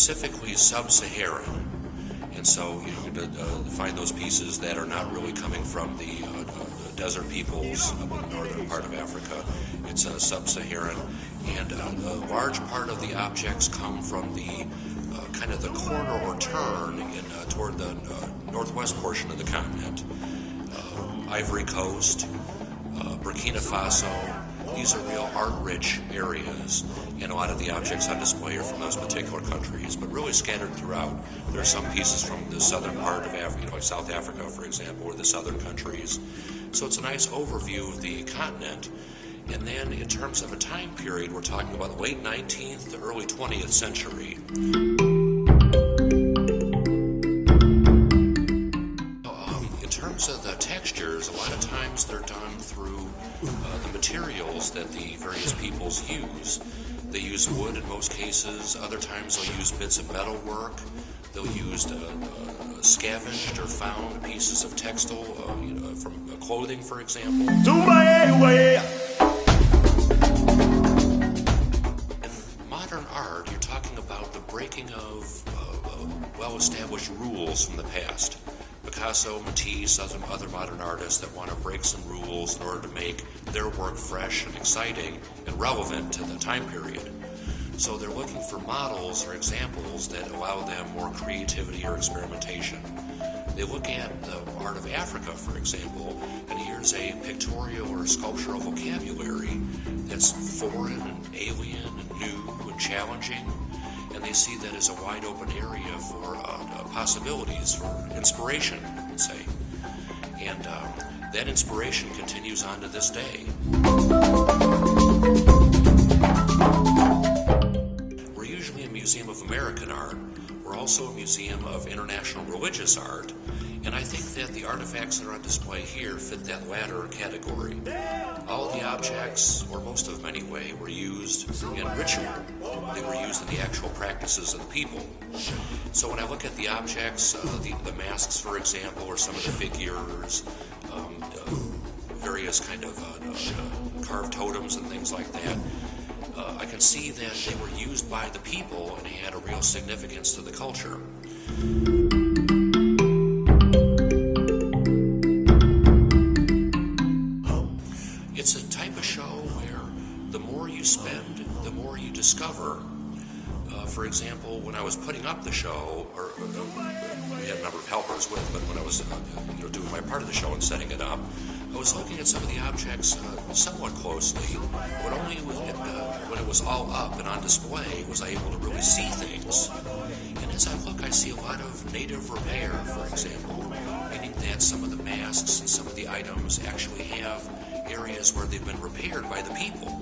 specifically sub-Saharan. And so you can find those pieces that are not really coming from the desert peoples of the northern part of Africa. It's sub-Saharan, and a large part of the objects come from the kind of the corner or turn toward the northwest portion of the continent. Ivory Coast, Burkina Faso. These are real art-rich areas, and a lot of the objects on display are from those particular countries, but really scattered throughout. There are some pieces from the southern part of Africa, like South Africa, for example, or the southern countries. So it's a nice overview of the continent. And then in terms of a time period, we're talking about the late 19th to early 20th century. In terms of the textures, a lot of times they're done through the materials that the various peoples use. They use wood in most cases. Other times they'll use bits of metalwork. They'll use scavenged or found pieces of textile from clothing, for example. In modern art, you're talking about the breaking of well-established rules from the past. Picasso, Matisse, other modern artists that want to break some rules in order to make their work fresh and exciting and relevant to the time period. So they're looking for models or examples that allow them more creativity or experimentation. They look at the art of Africa, for example, and here's a pictorial or sculptural vocabulary that's foreign and alien and new and challenging, and they see that as a wide open area for possibilities, for inspiration, I would say. And that inspiration continues on to this day. We're usually a museum of American art. We're also a museum of international religious art, and I think that the artifacts that are on display here fit that latter category. All the objects, or most of them anyway, were used in ritual. They were used in the actual practices of the people. So when I look at the objects, the masks, for example, or some of the figures, various kind of carved totems and things like that, I can see that they were used by the people and had a real significance to the culture. It's a type of show where the more you spend, the more you discover. For example, when I was putting up the show, or we had a number of helpers with, but when I was doing my part of the show and setting it up, I was looking at some of the objects somewhat closely, but only when it was all up and on display was I able to really see things. And as I look, I see a lot of native repair, for example, meaning that some of the masks and some of the items actually have areas where they've been repaired by the people.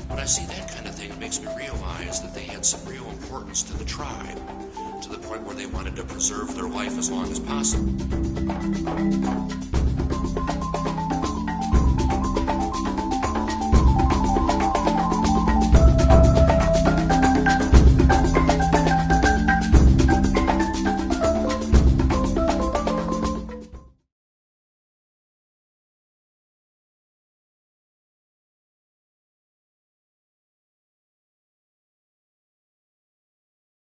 When I see that kind of thing, it makes me realize that they had some real importance to the tribe, to the point where they wanted to preserve their life as long as possible.